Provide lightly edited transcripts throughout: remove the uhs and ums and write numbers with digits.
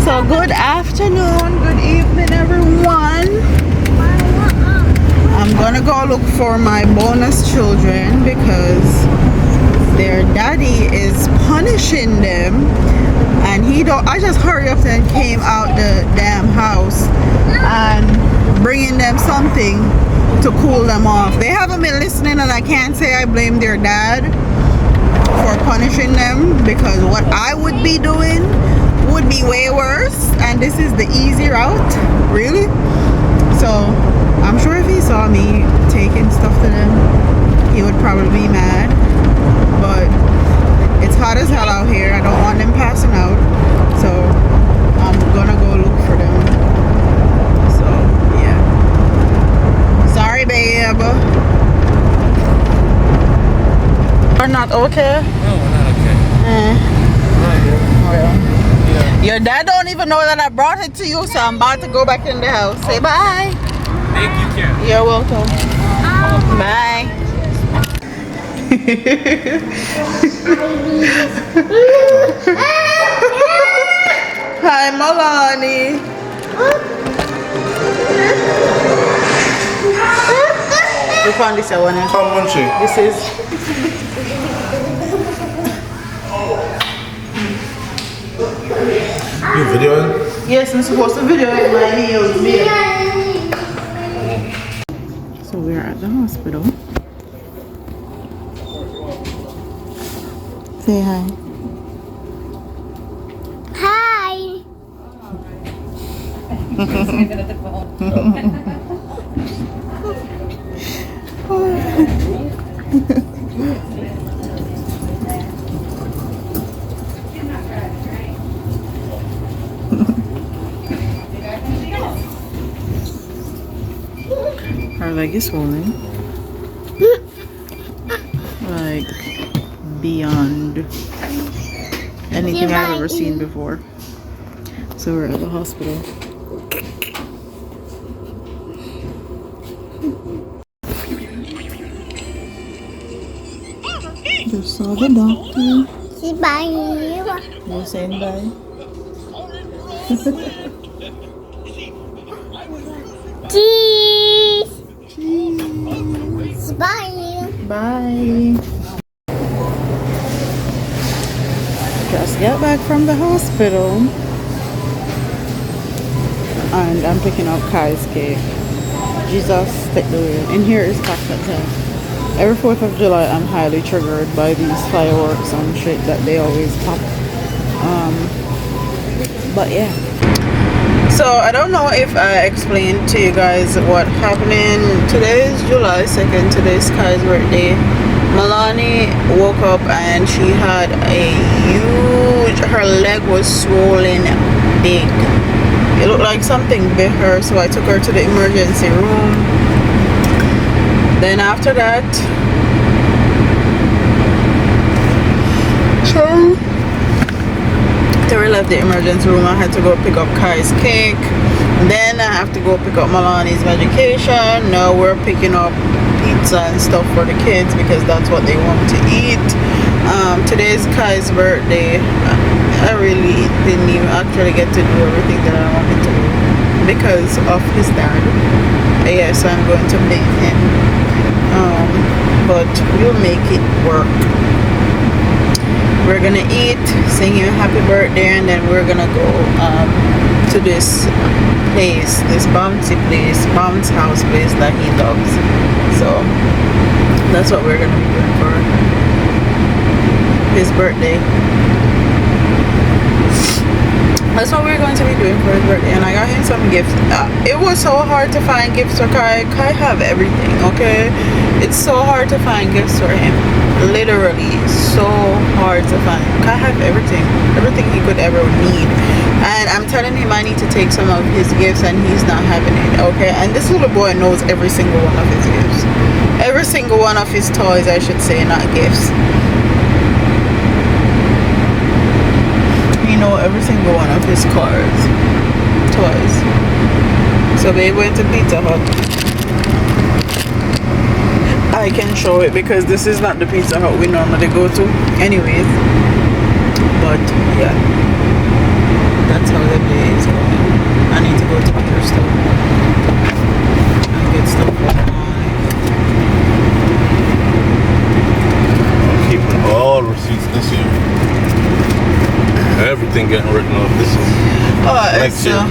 So good afternoon, good evening everyone. I'm gonna go look for my bonus children because their daddy is punishing them, and I just hurry up and came out the damn house and bringing them something to cool them off. They haven't been listening, and I can't say I blame their dad for punishing them, because what I would be doing would be way worse, and this is the easy route, really. So I'm sure if he saw me taking stuff to them, he would probably be mad. But it's hot as hell out here. I don't want them passing out, so I'm gonna go look for them. So yeah, sorry babe. We're not okay? No, we're not okay. Well, Yeah. your dad don't even know that I brought it to you, so I'm about to go back in the house. Say bye. Thank you, Kim. You're welcome. Bye. Hi, Malani. Which one this one? Come on, she. This is. You videoing? Yes, I'm supposed to video it my meals. So we're at the hospital. Say hi. Hi. Her leg is swollen. Like beyond anything I've ever seen before. So we're at the hospital. Just saw the doctor. Say bye. You're saying bye? Cheese. Cheese. Bye. Bye. Just got back from the hospital, and I'm picking up Kai's cake. Jesus, take the wheel. In here is packed at 10. Every 4th of July, I'm highly triggered by these fireworks and shit that they always pop. But yeah. So I don't know if I explained to you guys what happening. Today is July 2nd. Today is Kai's birthday. Milani woke up and she had a huge, her leg was swollen big. It looked like something bit her, so I took her to the emergency room. Then after that, after we left the emergency room, I had to go pick up Kai's cake. Then I have to go pick up Milani's medication. Now we're picking up pizza and stuff for the kids because that's what they want to eat. Today's Kai's birthday. I really didn't even actually get to do everything that I wanted to do because of his dad. Yes, I'm going to blame him. But we'll make it work. We're gonna eat, sing him happy birthday, and then we're gonna go to this place, this bouncy place, bounce house place that he loves. So that's what we're gonna be doing for his birthday. That's what we're going to be doing for his birthday, and I got him some gifts. It was so hard to find gifts for Kai. Kai have everything, okay? It's so hard to find gifts for him. Literally, so hard to find. Kai have everything he could ever need. And I'm telling him I need to take some of his gifts, and he's not having it, okay? And this little boy knows every single one of his gifts. Every single one of his toys, I should say, not gifts. You know every single one of his toys. So they went to Pizza Hut. I can show it because this is not the Pizza Hut we normally go to anyways. But yeah, that's how they play. stuff. And get stuff online. I'm keeping all receipts this year. Everything getting written off this year. Next year.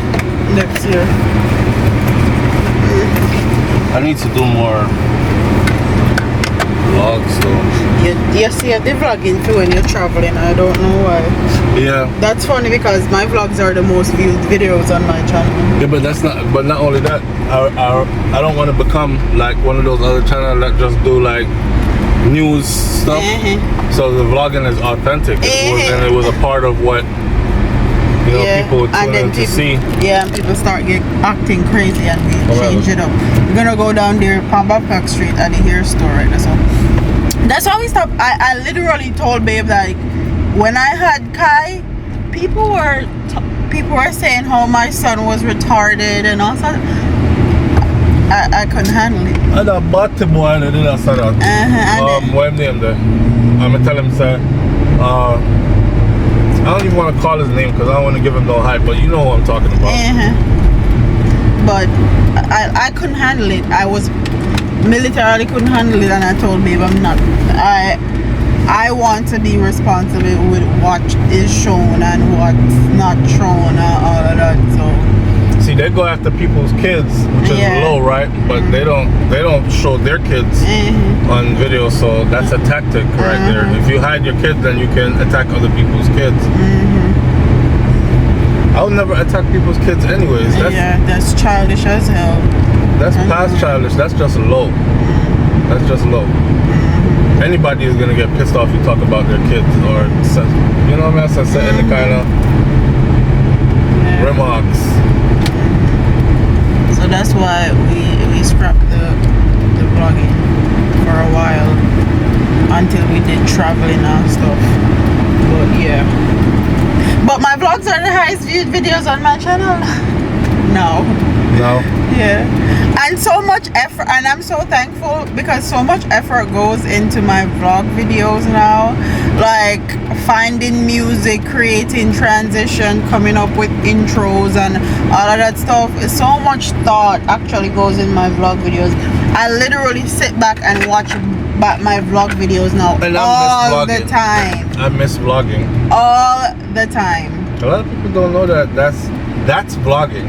Next year. I need to do more vlogs though. You see the vlogging too when you're traveling. I don't know why. Yeah. That's funny because my vlogs are the most viewed videos on my channel. Yeah, but that's not. But not only that, I don't want to become like one of those other channels that just do like news stuff. So the vlogging is authentic, and it was a part of what people would tune in to see. Yeah, and people start acting crazy and we change it up. We're gonna go down there, Pamba Park Street at the hair store right now. So that's why we stopped. I literally told Babe like when I had Kai, people were saying how my son was retarded and all that. I couldn't handle it. And a batty boy that did that. What his name there? I'm gonna tell him, sir. I don't even want to call his name because I don't want to give him no hype, but you know what I'm talking about. But I couldn't handle it. I was militarily couldn't handle it, and I told Babe I'm not. I want to be responsible with what is shown and what's not shown and all of that. So see, they go after people's kids, which is low, right? But they don't show their kids on video, so that's a tactic right there. If you hide your kids, then you can attack other people's kids. I would never attack people's kids anyways. That's childish as hell. That's past childish. That's just low. That's just low. Anybody is gonna get pissed off if you talk about their kids or you know what I mean? Any kind of remarks. So that's why we scrapped the vlogging for a while until we did traveling and stuff. But yeah. But my vlogs are the highest viewed videos on my channel. No. Yeah. And so much effort, and I'm so thankful because so much effort goes into my vlog videos now. Like finding music, creating transition, coming up with intros and all of that stuff. So much thought actually goes in my vlog videos. I literally sit back and watch my vlog videos now all the time. I miss vlogging. All the time. A lot of people don't know that's vlogging.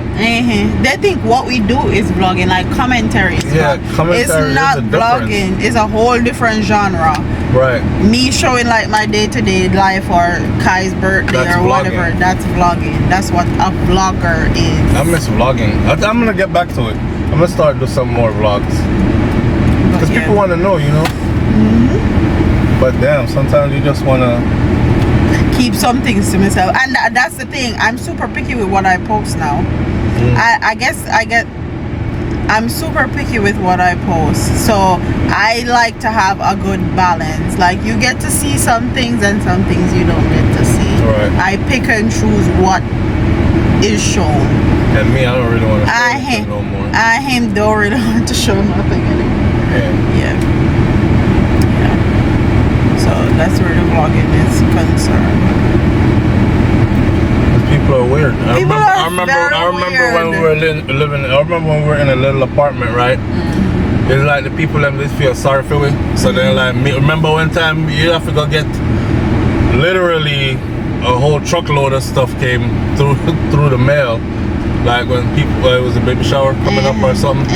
They think what we do is vlogging, like commentaries. Yeah, commentary. It's not vlogging. It's a whole different genre. Right. Me showing like my day-to-day life or Kai's birthday or whatever. That's vlogging. That's what a vlogger is. I miss vlogging. I'm gonna get back to it. I'm gonna start do some more vlogs because people want to know, you know. But damn, sometimes you just wanna keep some things to myself, and that's the thing. I'm super picky with what I post now. I'm super picky with what I post, so I like to have a good balance. Like you get to see some things and some things you don't get to see. Right. I pick and choose what is shown. And me, I don't really want to show anything no more. Don't really want to show nothing anymore. Yeah. So that's where the vlogging is concerned. People are weird. I remember weird. when we were living. I remember when we were in a little apartment, right? It's like the people them just feel sorry for me. So they're like, me. Remember one time you have to go get literally a whole truckload of stuff came through the mail. Like when people, it was a baby shower coming up or something,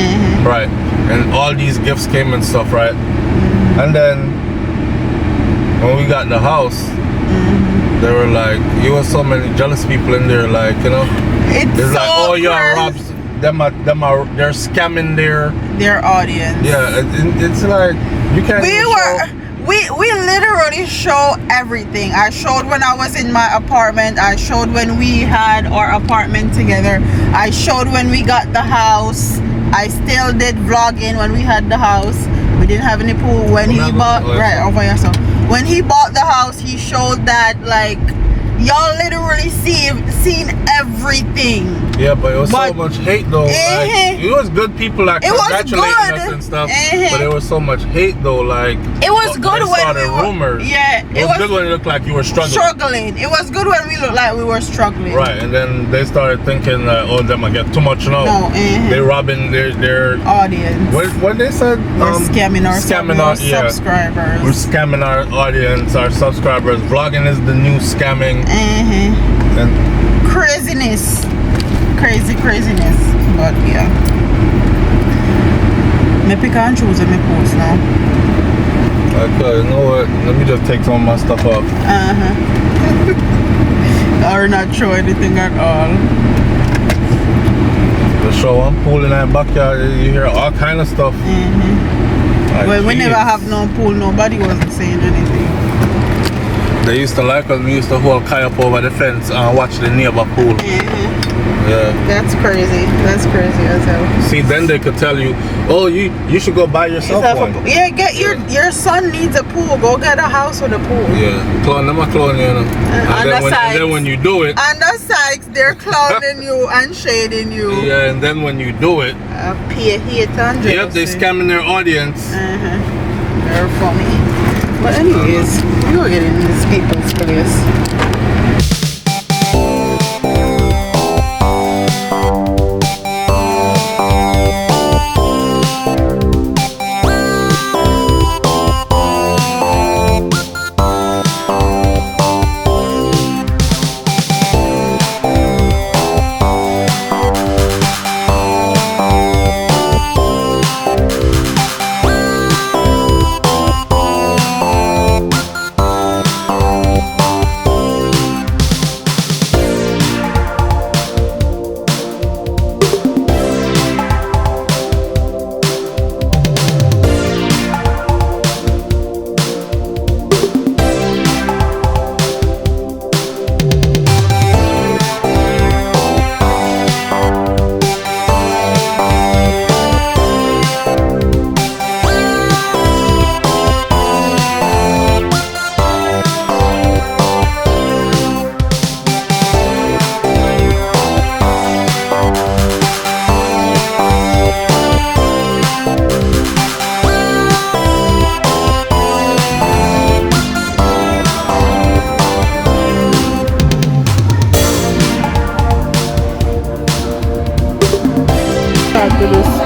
right? And all these gifts came and stuff, right? And then when we got the house, they were like, you were so many jealous people in there, like, you know. It's so like, oh, you're robs. They're scamming their audience. Yeah, it's like you can't. We literally show everything. I showed when I was in my apartment. I showed when we had our apartment together. I showed when we got the house. I still did vlogging when we had the house. We didn't have any pool when he bought right over here. So when he bought the house, he showed that like y'all literally seen everything. Yeah, but it was But- so much hate though. Like, it was good people like It was congratulating good. us and stuff, but there was so much hate though. Like It was good they when started we were rumors. Yeah, It was good when it looked like you were struggling. It was good when we looked like we were struggling. Right, and then they started thinking that them I get too much now. No, They robbing their audience. what they said? We're scamming our yeah. subscribers. We're scamming our audience, our subscribers. Vlogging is the new scamming. And Craziness. Craziness. But yeah. Me pick and choose and me post now. okay, you know what? Let me just take some of my stuff off. Or not show anything at all. The show one pool in that backyard, you hear all kind of stuff. Like, Well, we never geez. have no pool. Nobody wasn't saying anything. They used to like us. We used to hold kayak over the fence and watch the neighbor pool. Yeah. That's crazy. That's crazy as hell. See, then they could tell you, oh, you should go buy yourself one. Yeah, get your son needs a pool. Go get a house with a pool. Yeah, clone them a clone, you know. And then when you do it, And the sites, they're clowning you and shading you. yeah, and then when you do it, Hate and jealousy. yep, they scamming their audience. They're funny. But anyways, we were getting in these people's place. To this.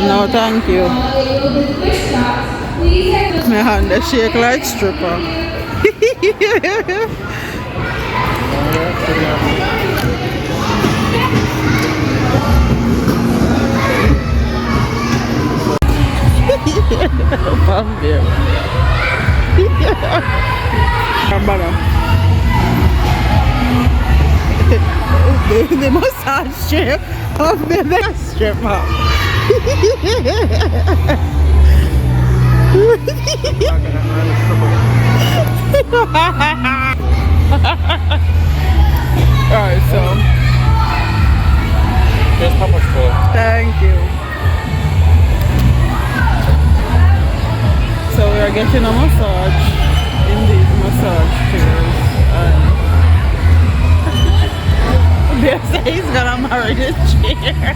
No, thank you. My hand they shake like stripper. From there. The massage strip of the next stripper. Alright, so Here's Papa's toy. thank you. So we are getting a massage in these massage chairs. They say he's gonna marry this chair.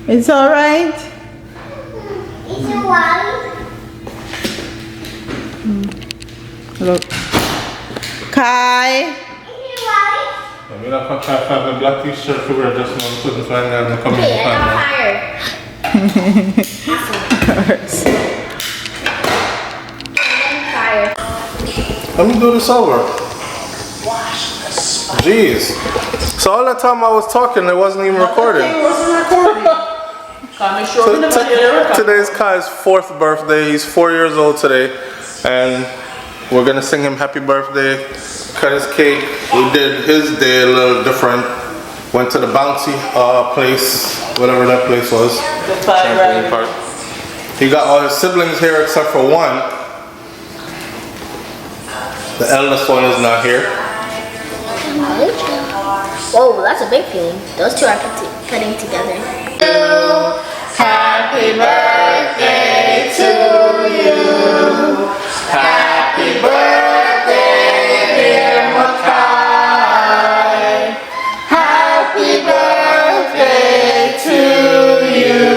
It's all right. It's a white. Look, Kai. It's a white. I'm gonna have a black t-shirt for her just now. Couldn't find that and come Okay, I got fire. Fire. Let me do this over. Jeez. So all that time I was talking, it wasn't even recording. It wasn't recording. Today's Kai's 4th birthday. He's 4 years old today, and we're gonna sing him happy birthday, cut his cake. We did his day a little different. Went to the bouncy place, whatever that place was. The trampoline park. He got all his siblings here except for one. The eldest one is not here. Whoa, that's a big feeling. Those two are cutting together. Happy birthday to you. Happy birthday, dear Makhi. Happy birthday to you.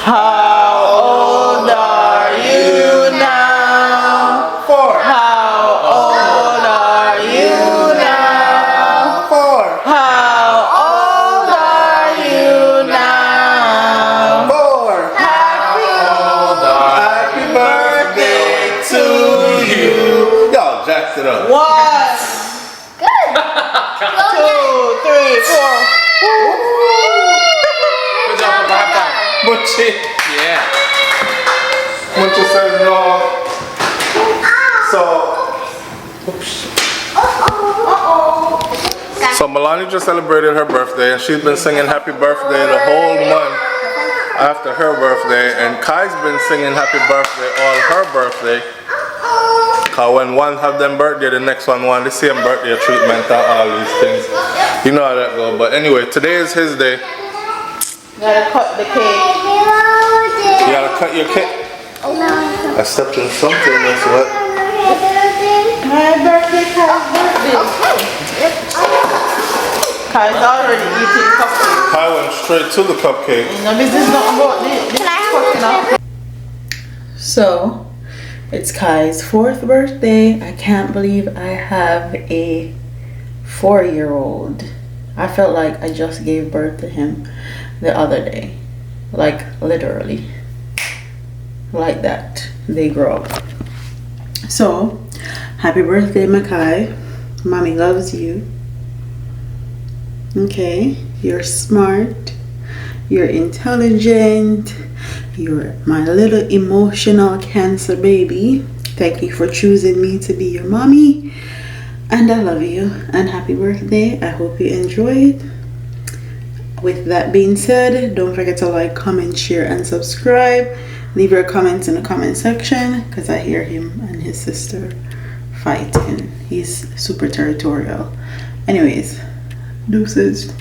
How old are you now? 4. How old are you now? 4. How old are you now? 4. Happy birthday to you. Y'all jacked it up. 1, Good. 2, 3, 4. Good job, Papa. Muchi. Yeah. Muchi says no. So. So Milani just celebrated her birthday and she's been singing happy birthday the whole month after her birthday, and Kai's been singing happy birthday all her birthday. Cause when one have them birthday, the next one want the same birthday treatment and all these things. You know how that go. But anyway, today is his day. You gotta cut the cake. You gotta cut your cake. I stepped in something, that's what. My birthday, Kai's birthday. Kai's already eating cupcake. Kai went straight to the cupcake. No business not about this cooking up. So, it's Kai's 4th birthday. I can't believe I have a 4-year-old. I felt like I just gave birth to him the other day. Like, literally. Like that. They grow up. So, happy birthday, Makhi. Mommy loves you. Okay, you're smart, you're intelligent, you're my little emotional Cancer baby. Thank you for choosing me to be your mommy, and I love you, and happy birthday. I hope you enjoy it. With that being said, don't forget to like, comment, share, and subscribe. Leave your comments in the comment section, because I hear him and his sister fighting. He's super territorial. Anyways, deuces.